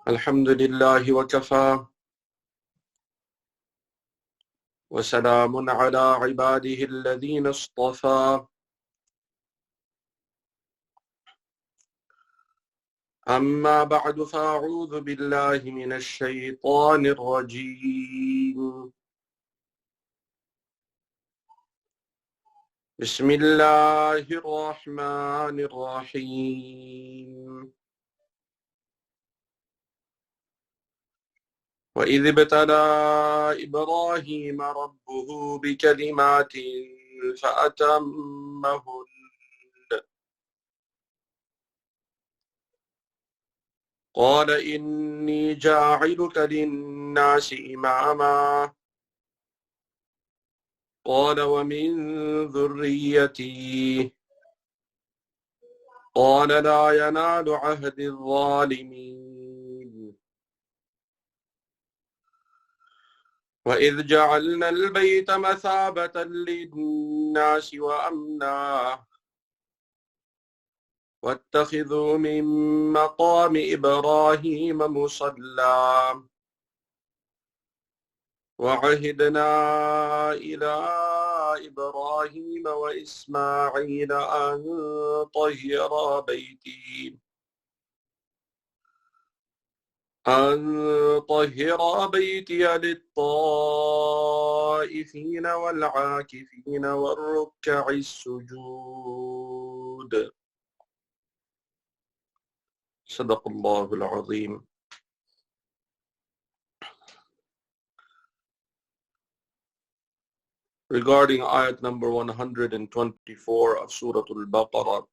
الحمد لله وكفى وسلام على عباده الذين اصطفى أما بعد فأعوذ بالله من الشيطان الرجيم بسم الله الرحمن الرحيم وإذ ابتلى إبراهيم ربه بكلمات فأتمهن قال إني جاعلك للناس إماما قال ومن ذريتي قال لا ينال عهد الظالمين وإذ جعلنا البيت مثابة للناس وأمنا واتخذوا من مقام إبراهيم مصلى وعهدنا إلى إبراهيم وإسماعيل أن طهر بيتي للطائفين والعاكفين والركع السجود صدق الله العظيم. Regarding ayat number 124 of Surat al-Baqarah,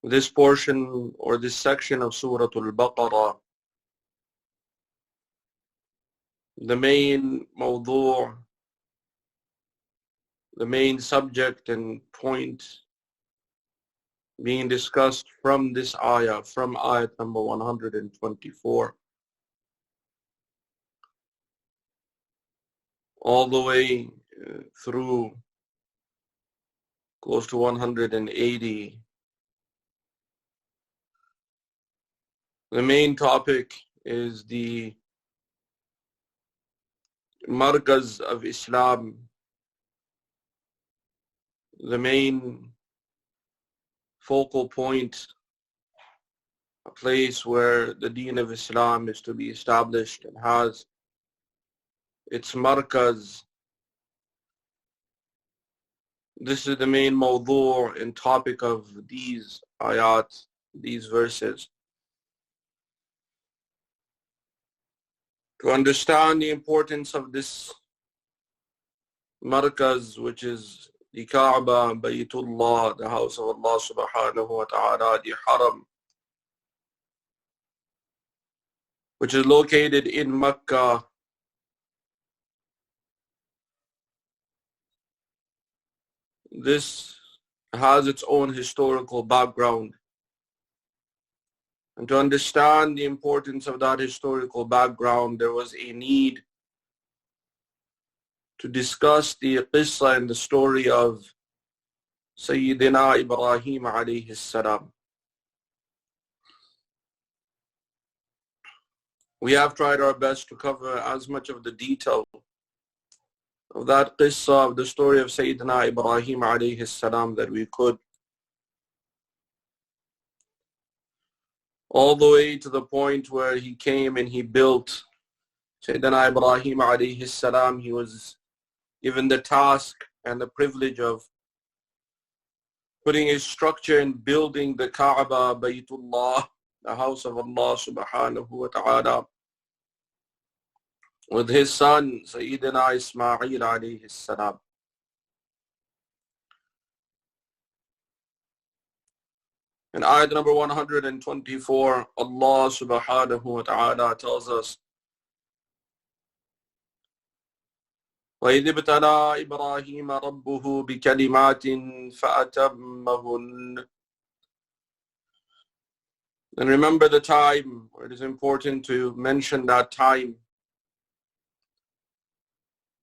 this portion or this section of Surat al-Baqarah, the main mawdu', the main subject and point being discussed from this ayah, from ayat number 124, all the way through close to 180. The main topic is the markaz of Islam, the main focal point, a place where the deen of Islam is to be established and has its markaz. This is the main mawdu' and topic of these ayat, these verses. To understand the importance of this markaz, which is the Kaaba, Baytullah, the house of Allah subhanahu wa ta'ala, the Haram, which is located in Mecca, this has its own historical background. And to understand the importance of that historical background, there was a need to discuss the qissa and the story of Sayyidina Ibrahim alayhi salam. We have tried our best to cover as much of the detail of that qissa, of the story of Sayyidina Ibrahim alayhi salam, that we could, all the way to the point where he came and he built. Sayyidina Ibrahim alayhi salam, he was given the task and the privilege of putting a structure and building the Kaaba, Baytullah, the house of Allah subhanahu wa ta'ala, with his son Sayyidina Ismail alayhi salam. In ayat number 124, Allah subhanahu wa ta'ala tells us, وَإِذِ ابْتَلَى إِبْرَاهِيمَ رَبُّهُ بِكَلِمَاتٍ فَأَتَمَّهُنَّ. And remember the time, or it is important to mention that time,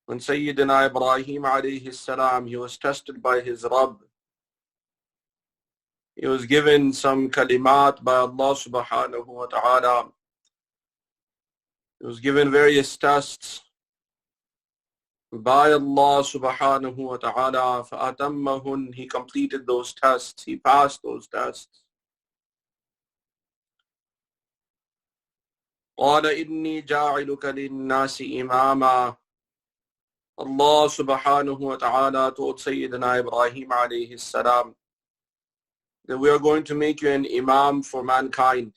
when Sayyidina Ibrahim alayhi salam, he was tested by his Rabb. He was given some kalimat by Allah subhanahu wa ta'ala. He was given various tests by Allah subhanahu wa ta'ala. فَأَتَمَّهُنْ He completed those tests. He passed those tests. قَالَ إِنِّي جَاعِلُكَ لِلنَّاسِ إِمَامًا Allah subhanahu wa ta'ala told Sayyidina Ibrahim alayhi salam that we are going to make you an imam for mankind.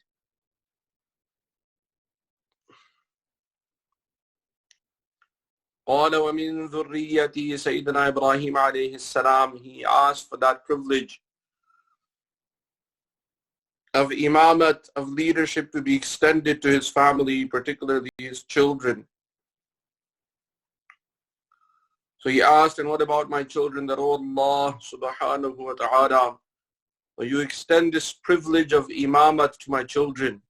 قَالَ وَمِن ذُرِّيَّتِي Sayyidina Ibrahim alayhi salam, he asked for that privilege of imamat, of leadership, to be extended to his family, particularly his children. So he asked, and what about my children? That, oh Allah subhanahu wa ta'ala, will you extend this privilege of imamat to my children?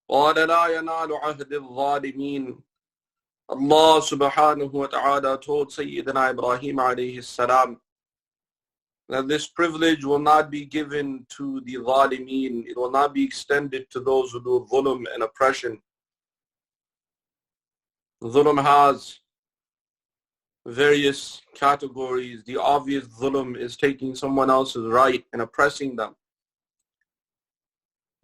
قَالَ لَا يَنَالُ عَهْدِ الظَّالِمِينَ Allah subhanahu wa ta'ala told Sayyidina Ibrahim alayhi salam that this privilege will not be given to the zalimeen. It will not be extended to those who do dhulm and oppression. Dhulm has various categories. The obvious dhulm is taking someone else's right and oppressing them.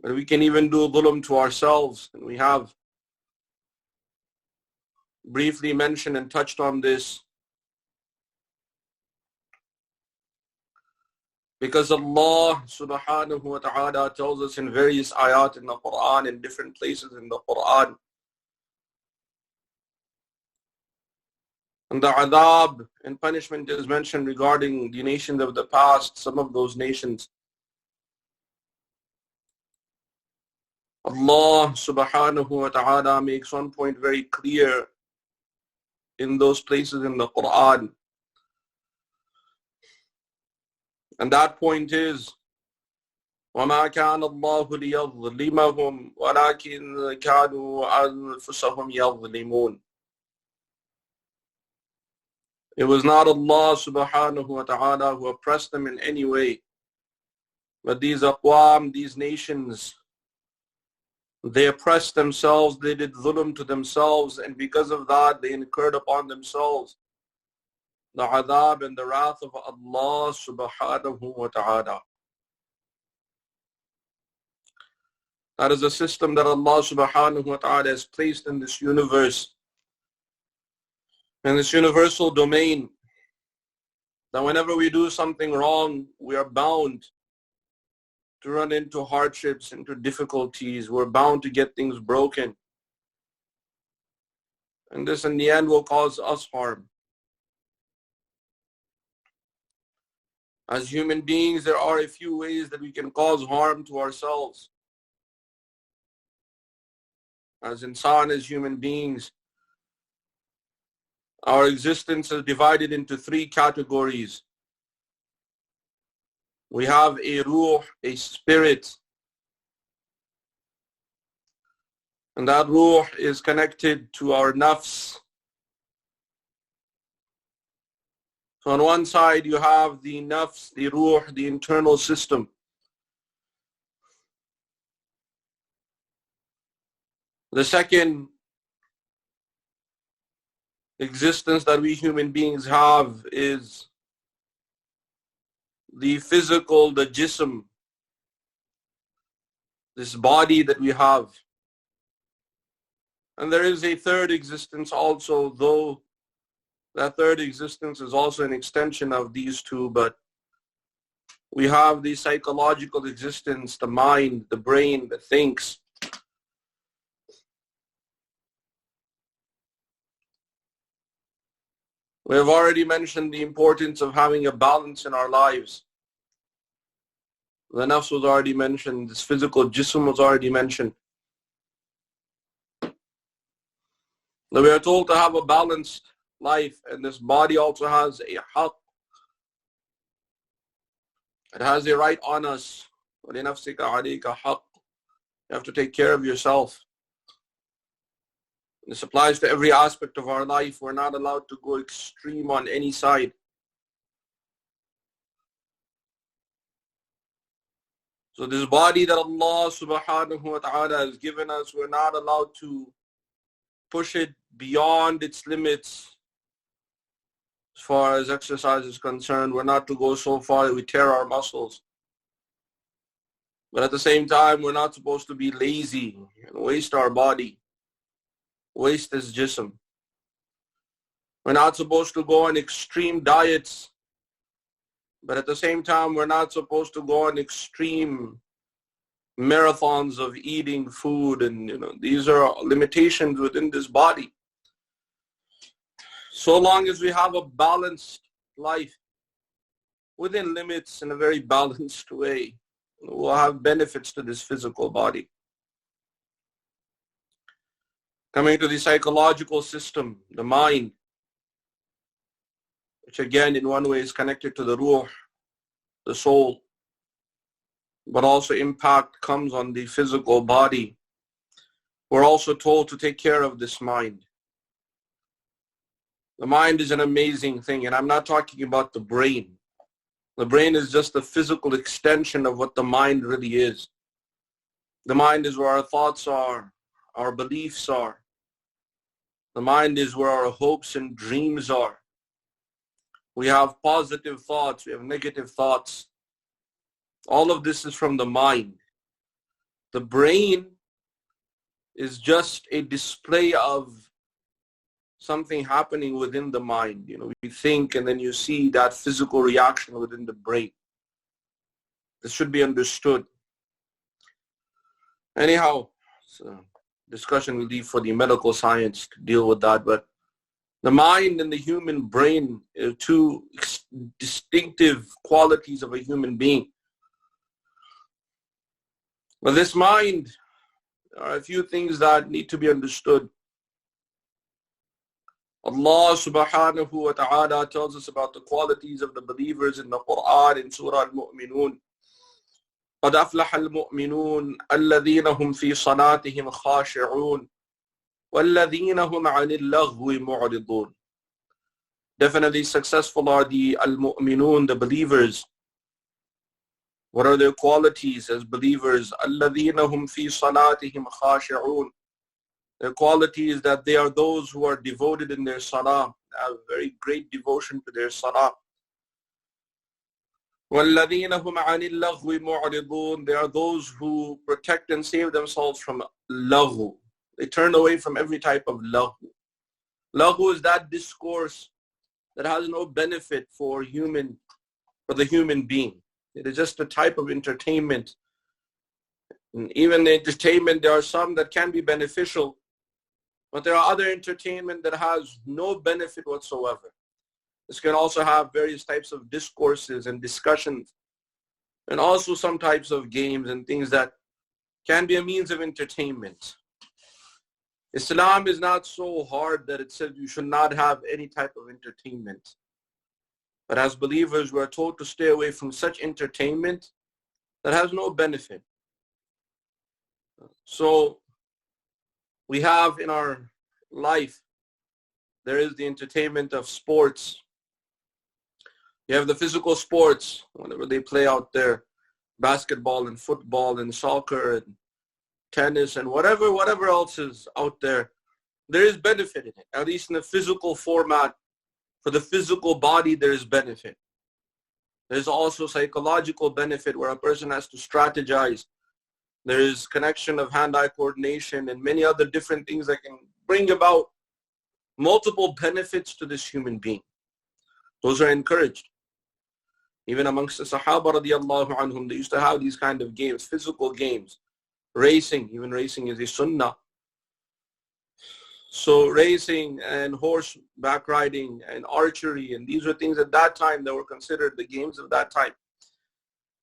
But we can even do dhulm to ourselves, and we have briefly mentioned and touched on this. Because Allah subhanahu wa ta'ala tells us in various ayat in the Quran, in different places in the Quran, and the adab and punishment is mentioned regarding the nations of the past, some of those nations. Allah subhanahu wa ta'ala makes one point very clear in those places in the Quran. And that point is, وَمَا كَانَ اللَّهُ لِيَظْلِمَهُمْ وَلَكِنْ كَانُوا أَنفُسَهُمْ يَظْلِمُونَ. It was not Allah subhanahu wa ta'ala who oppressed them in any way, but these aqwam, these nations, they oppressed themselves, they did dhulm to themselves, and because of that they incurred upon themselves the adab and the wrath of Allah subhanahu wa ta'ala. That is a system that Allah subhanahu wa ta'ala has placed in this universe, in this universal domain, that whenever we do something wrong, we are bound to run into hardships, into difficulties. We're bound to get things broken. And this in the end will cause us harm. As human beings, there are a few ways that we can cause harm to ourselves. As insan, as human beings, our existence is divided into three categories. We have a ruh, a spirit. And that ruh is connected to our nafs. So on one side you have the nafs, the ruh, the internal system. The second existence that we human beings have is the physical, the jism, this body that we have. And there is a third existence also, though that third existence is also an extension of these two, but we have the psychological existence, the mind, the brain that thinks. We have already mentioned the importance of having a balance in our lives. The nafs was already mentioned, this physical jism was already mentioned. Now we are told to have a balanced life, and this body also has a haqq. It has a right on us. وَلِنَفْسِكَ عَلَيْكَ حَقٌّ. You have to take care of yourself. This applies to every aspect of our life. We're not allowed to go extreme on any side. So this body that Allah subhanahu wa ta'ala has given us, we're not allowed to push it beyond its limits. As far as exercise is concerned, we're not to go so far that we tear our muscles. But at the same time, we're not supposed to be lazy and waste our body, waste this jism. We're not supposed to go on extreme diets, but at the same time, we're not supposed to go on extreme marathons of eating food, and these are limitations within this body. So long as we have a balanced life within limits in a very balanced way, we'll have benefits to this physical body. Coming to the psychological system, the mind, which again in one way is connected to the ruh, the soul, but also impact comes on the physical body. We're also told to take care of this mind. The mind is an amazing thing, and I'm not talking about the brain. The brain is just the physical extension of what the mind really is. The mind is where our thoughts are, our beliefs are. The mind is where our hopes and dreams are. We have positive thoughts, we have negative thoughts. All of this is from the mind. The brain is just a display of something happening within the mind. We think and then you see that physical reaction within the brain. This should be understood. Anyhow, it's a discussion we leave for the medical science to deal with that, but the mind and the human brain are two distinctive qualities of a human being. But this mind, there are a few things that need to be understood. Allah subhanahu wa ta'ala tells us about the qualities of the believers in the Quran in Surah Al-Mu'minun. قَدْ أَفْلَحَ الْمُؤْمِنُونَ الَّذِينَ هُمْ فِي صَلَاتِهِمْ خَاشِعُونَ وَالَّذِينَ هُمْ عَنِ اللَّغْوِ مُعْرِضُونَ. Definitely successful are the al-mu'minun, the believers. What are their qualities as believers? الَّذِينَ هُمْ فِي صَلَاتِهِمْ خَاشِعُونَ. Their quality is that they are those who are devoted in their salah, have very great devotion to their salah. وَالَّذِينَ هُمْ عَنِ اللَّغْوِ مُعْرِضُونَ. They are those who protect and save themselves from laghu. They turn away from every type of laghu. Laghu is that discourse that has no benefit for the human being. It is just a type of entertainment. And even the entertainment, there are some that can be beneficial, but there are other entertainment that has no benefit whatsoever. This can also have various types of discourses and discussions, and also some types of games and things that can be a means of entertainment. Islam is not so hard that it says you should not have any type of entertainment. But as believers, we are told to stay away from such entertainment that has no benefit. So we have in our life, there is the entertainment of sports. You have the physical sports, whenever they play out there, basketball and football and soccer and tennis and whatever else is out there. There is benefit in it, at least in the physical format. For the physical body, there is benefit. There's also psychological benefit where a person has to strategize. There is connection of hand-eye coordination and many other different things that can bring about multiple benefits to this human being. Those are encouraged. Even amongst the Sahaba radiallahu anhum, they used to have these kind of games, physical games. Racing, even racing is a sunnah. So racing and horseback riding and archery, and these were things at that time that were considered the games of that time.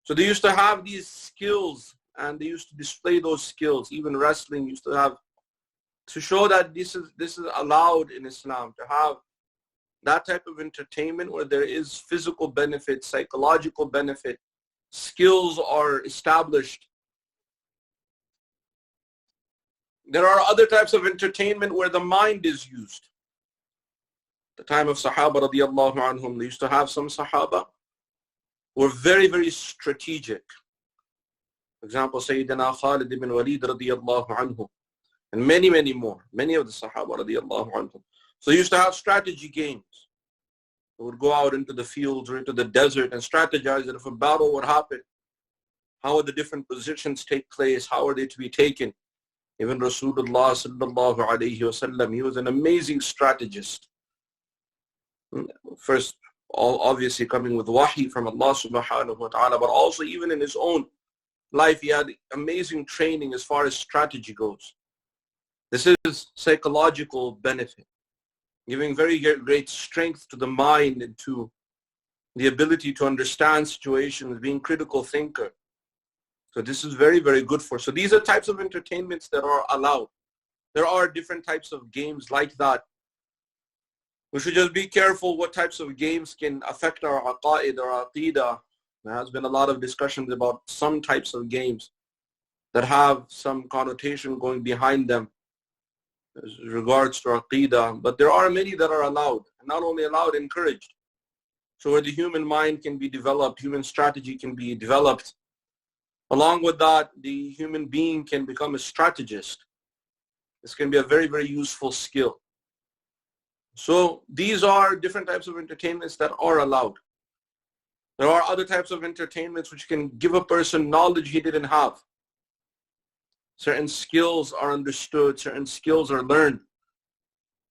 So they used to have these skills and they used to display those skills. Even wrestling used to have, to show that this is allowed in Islam, to have that type of entertainment where there is physical benefit, psychological benefit, skills are established. There are other types of entertainment where the mind is used. The time of Sahaba radiallahu anhum, they used to have some Sahaba who were very, very strategic. For example, Sayyidina Khalid ibn Walid radiyallahu anhu, and many, many more, many of the Sahaba radiyallahu anhum. So they used to have strategy games. They would go out into the fields or into the desert and strategize that if a battle would happen, how would the different positions take place? How are they to be taken? Even Rasulullah sallallahu alayhi wasallam, he was an amazing strategist. First, obviously coming with wahi from Allah subhanahu wa ta'ala, but also even in his own life, he had amazing training as far as strategy goes. This is psychological benefit, giving very great strength to the mind and to the ability to understand situations, being critical thinker. So this is very, very good for. So these are types of entertainments that are allowed. There are different types of games like that. We should just be careful what types of games can affect our aqa'id or aqidah. There has been a lot of discussions about some types of games that have some connotation going behind them as regards to aqidah. But there are many that are allowed, and not only allowed, encouraged. So where the human mind can be developed, human strategy can be developed. Along with that, the human being can become a strategist. This can be a very, very useful skill. So these are different types of entertainments that are allowed. There are other types of entertainments which can give a person knowledge he didn't have. Certain skills are understood, certain skills are learned.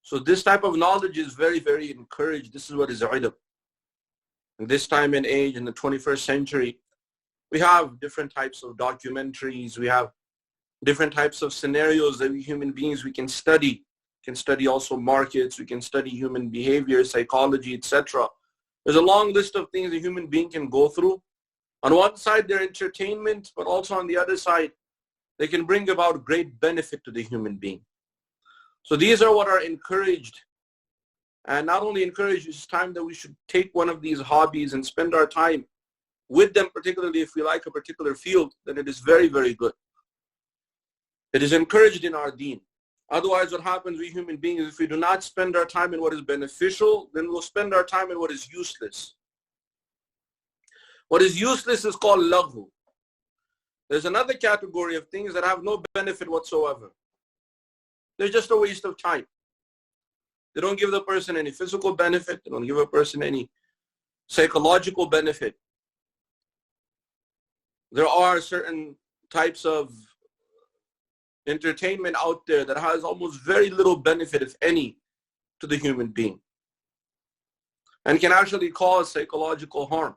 So this type of knowledge is very, very encouraged. This is what is ilm. In this time and age, in the 21st century, we have different types of documentaries. We have different types of scenarios that we human beings, we can study. We can study also markets. We can study human behavior, psychology, etc. There's a long list of things a human being can go through. On one side, they're entertainment, but also on the other side, they can bring about great benefit to the human being. So these are what are encouraged. And not only encouraged, it's time that we should take one of these hobbies and spend our time with them, particularly if we like a particular field, then it is very, very good. It is encouraged in our deen. Otherwise, what happens, we human beings, if we do not spend our time in what is beneficial, then we'll spend our time in what is useless. What is useless is called laghu. There's another category of things that have no benefit whatsoever. They're just a waste of time. They don't give the person any physical benefit. They don't give a person any psychological benefit. There are certain types of entertainment out there that has almost very little benefit, if any, to the human being, and can actually cause psychological harm.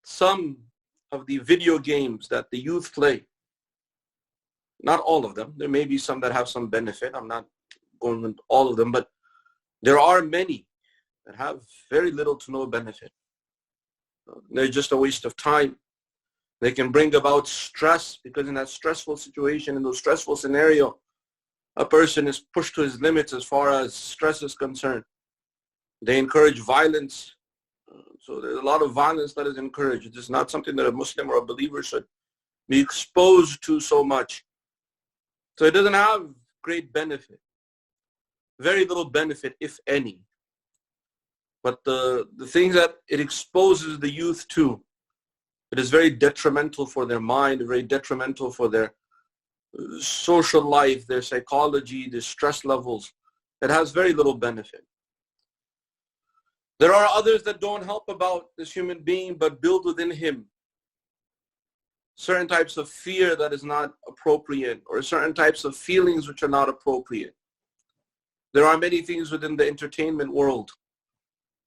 Some of the video games that the youth play, not all of them, there may be some that have some benefit, I'm not going with all of them, but there are many that have very little to no benefit. They're just a waste of time. They can bring about stress, because in that stressful situation, in those stressful scenario, a person is pushed to his limits as far as stress is concerned. They encourage violence. So there's a lot of violence that is encouraged. It is not something that a Muslim or a believer should be exposed to so much. So it doesn't have great benefit. Very little benefit, if any. But the things that it exposes the youth to, it is very detrimental for their mind, very detrimental for their social life, their psychology, their stress levels. It has very little benefit. There are others that don't help about this human being, but build within him certain types of fear that is not appropriate, or certain types of feelings which are not appropriate. There are many things within the entertainment world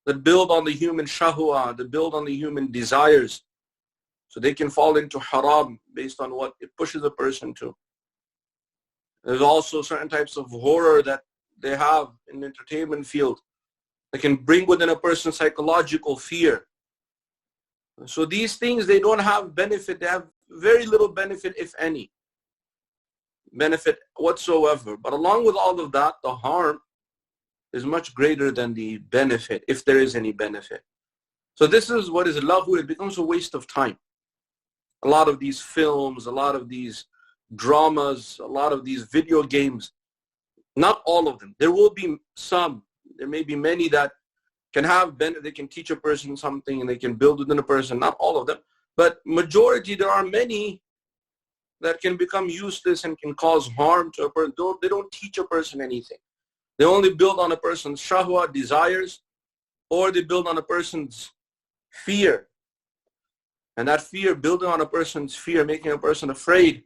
that build on the human shahwa, that build on the human desires, so they can fall into haram based on what it pushes a person to. There's also certain types of horror that they have in the entertainment field that can bring within a person psychological fear. So these things, they don't have benefit. They have very little benefit, if any, benefit whatsoever. But along with all of that, the harm is much greater than the benefit, if there is any benefit. So this is what is laghu. It becomes a waste of time. A lot of these films, a lot of these dramas, a lot of these video games, not all of them. There will be some, there may be many that can have benefit. They can teach a person something and they can build within a person. Not all of them. But majority, there are many that can become useless and can cause harm to a person. They don't teach a person anything. They only build on a person's shahwa, desires, or they build on a person's fear. And that fear, building on a person's fear, making a person afraid,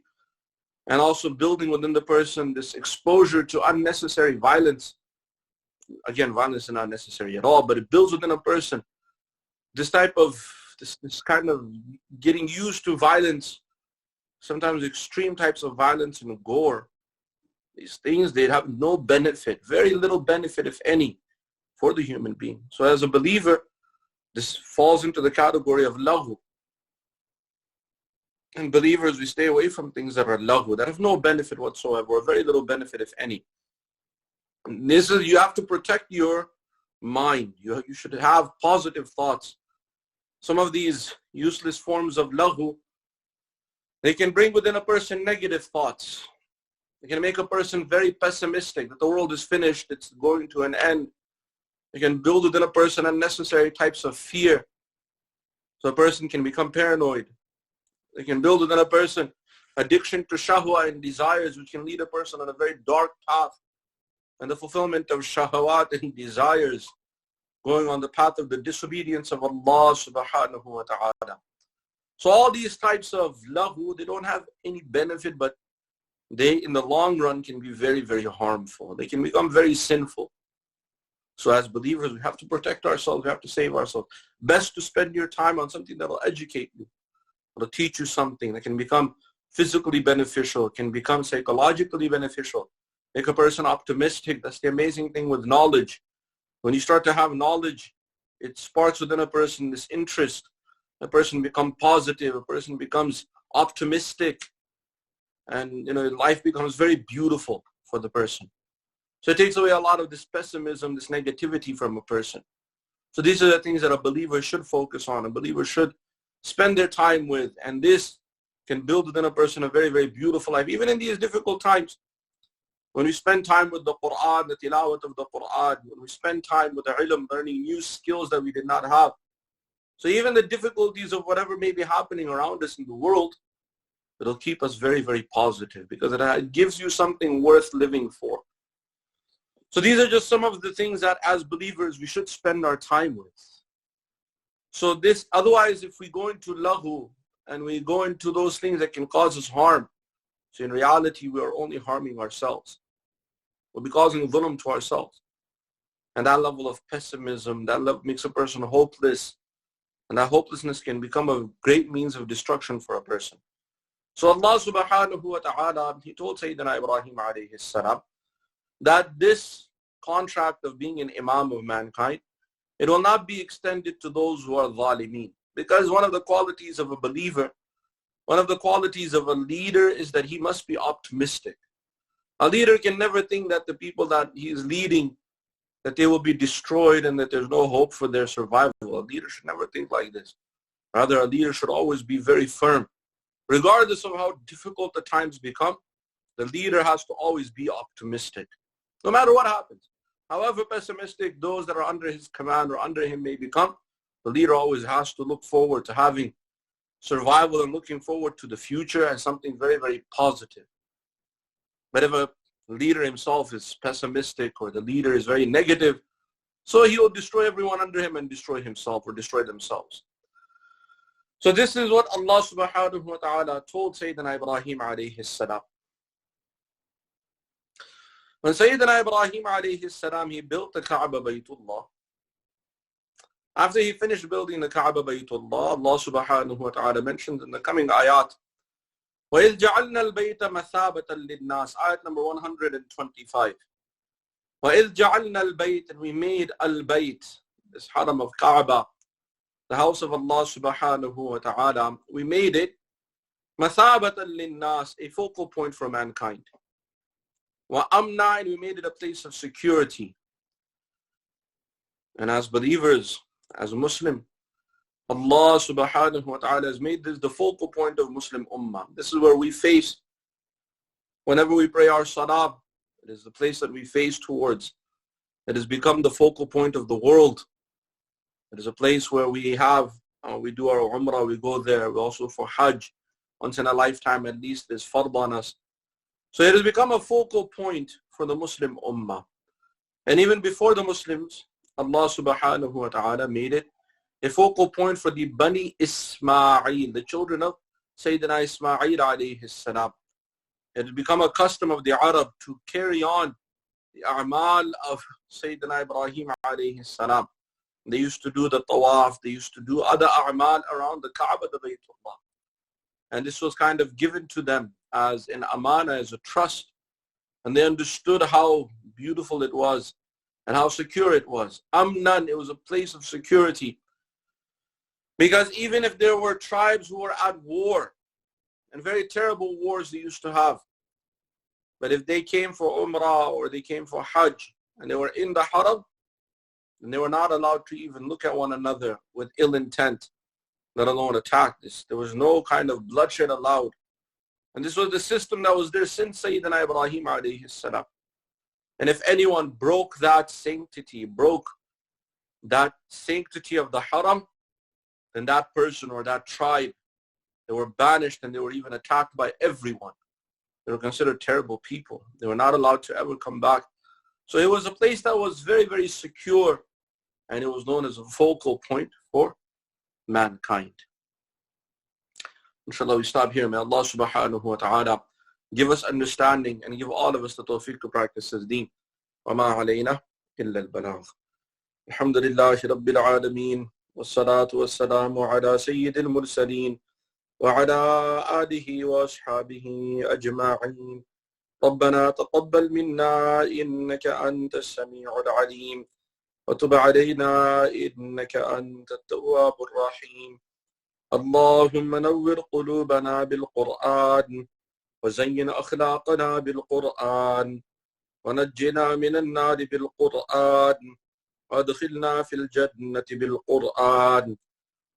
and also building within the person this exposure to unnecessary violence. Again, violence is not necessary at all, but it builds within a person this type of, this kind of getting used to violence, sometimes extreme types of violence and gore. These things, they have no benefit, very little benefit, if any, for the human being. So as a believer, this falls into the category of laghu. And believers, we stay away from things that are laghu, that have no benefit whatsoever, or very little benefit, if any. And this is, you have to protect your mind. You should have positive thoughts. Some of these useless forms of laghu, they can bring within a person negative thoughts. They can make a person very pessimistic, that the world is finished, it's going to an end. They can build within a person unnecessary types of fear. So a person can become paranoid. They can build within a person addiction to shahwa and desires, which can lead a person on a very dark path. And the fulfillment of shahawat and desires, going on the path of the disobedience of Allah subhanahu wa ta'ala. So all these types of laghu, they don't have any benefit, but they in the long run can be very, very harmful. They can become very sinful. So as believers, we have to protect ourselves. We have to save ourselves. Best to spend your time on something that will educate you, will teach you something that can become physically beneficial, can become psychologically beneficial, make a person optimistic. That's the amazing thing with knowledge. When you start to have knowledge, it sparks within a person this interest. A person becomes positive, a person becomes optimistic, and life becomes very beautiful for the person. So it takes away a lot of this pessimism, this negativity from a person. So these are the things that a believer should focus on, a believer should spend their time with, and this can build within a person a very, very beautiful life, even in these difficult times. When we spend time with the Quran, the tilawat of the Quran, when we spend time with the ilm, learning new skills that we did not have. So even the difficulties of whatever may be happening around us in the world, it'll keep us very, very positive, because it gives you something worth living for. So these are just some of the things that as believers we should spend our time with. So this, otherwise if we go into laghu and we go into those things that can cause us harm, so in reality we are only harming ourselves. We'll be causing dhulm to ourselves. And that level of pessimism, that level makes a person hopeless. And that hopelessness can become a great means of destruction for a person. So Allah subhanahu wa ta'ala, He told Sayyidina Ibrahim alayhi salam that this contract of being an imam of mankind, it will not be extended to those who are zalimeen. Because one of the qualities of a believer, one of the qualities of a leader is that he must be optimistic. A leader can never think that the people that he is leading, that they will be destroyed and that there's no hope for their survival. A leader should never think like this. Rather, a leader should always be very firm. Regardless of how difficult the times become, the leader has to always be optimistic. No matter what happens. However pessimistic those that are under his command or under him may become, the leader always has to look forward to having survival and looking forward to the future as something very, very positive. But if a leader himself is pessimistic or the leader is very negative, so he will destroy everyone under him and destroy himself or destroy themselves. So this is what Allah subhanahu wa ta'ala told Sayyidina Ibrahim alayhi salam. When Sayyidina Ibrahim alayhi salam, he built the Kaaba Baytullah. After he finished building the Kaaba Baytullah, Allah subhanahu wa ta'ala mentions in the coming ayat, وَإِذْ جَعَلْنَا الْبَيْتَ مَثَابَةً لِلنَّاسِ, ayat number 125. وَإِذْ جَعَلْنَا الْبَيْتَ, and we made al-Bayt, this haram of Kaaba, the house of Allah subhanahu wa ta'ala, we made it مَثَابَةً لِلنَّاسِ, a focal point for mankind. وَأَمْنًا, and we made it a place of security. And as believers, as a Muslim, Allah subhanahu wa ta'ala has made this the focal point of Muslim Ummah. This is where we face, whenever we pray our salah, it is the place that we face towards. It has become the focal point of the world. It is a place where we have We do our Umrah, we go there. We also for Hajj. Once in a lifetime at least is fard on us. So it has become a focal point for the Muslim Ummah. And even before the Muslims, Allah subhanahu wa ta'ala made it a focal point for the Bani Ismail, the children of Sayyidina Ismail alayhi salam. It has become a custom of the Arab to carry on the a'mal of Sayyidina Ibrahim alayhi salam. They used to do the tawaf, they used to do other a'mal around the Kaaba, the Baytullah. And this was kind of given to them as an amana, as a trust. And they understood how beautiful it was and how secure it was. Amnan, it was a place of security. Because even if there were tribes who were at war, and very terrible wars they used to have, but if they came for Umrah or they came for Hajj and they were in the Haram, then they were not allowed to even look at one another with ill intent, let alone attack this. There was no kind of bloodshed allowed. And this was the system that was there since Sayyidina Ibrahim alayhi salam. And if anyone broke that sanctity of the Haram, then that person or that tribe, they were banished and they were even attacked by everyone. They were considered terrible people. They were not allowed to ever come back. So it was a place that was very, very secure, and it was known as a focal point for mankind. Inshallah, we stop here. May Allah subhanahu wa ta'ala give us understanding and give all of us the tawfiq to practice His deen. وَمَا عَلَيْنَا إِلَّا الْبَلَاغُ. Alhamdulillahi Rabbil Alameen. والصلاة والسلام على سيد المرسلين وعلى آله وأصحابه أجمعين. ربنا تقبل منا إنك أنت السميع العليم وتب علينا إنك أنت التواب الرحيم. اللهم نور قلوبنا بالقرآن وزين أخلاقنا بالقرآن ونجنا من النار بالقرآن وادخلنا في الجنة بالقرآن.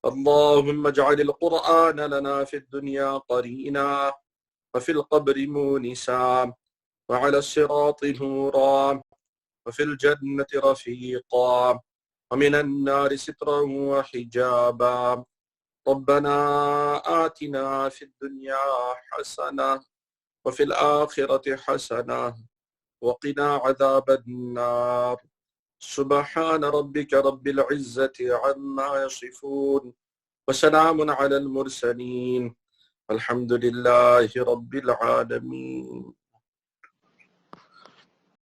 اللهم اجعل القرآن لنا في الدنيا قرينا وفي القبر مونسا وعلى الصراط نورا وفي الجنة رفيقا ومن النار سترا وحجابا. ربنا آتنا في الدنيا حسنة وفي الآخرة حسنة وقنا عذاب النار. سبحان ربك رب العزة عما يصفون وسلام على المرسلين والحمد لله رب العالمين.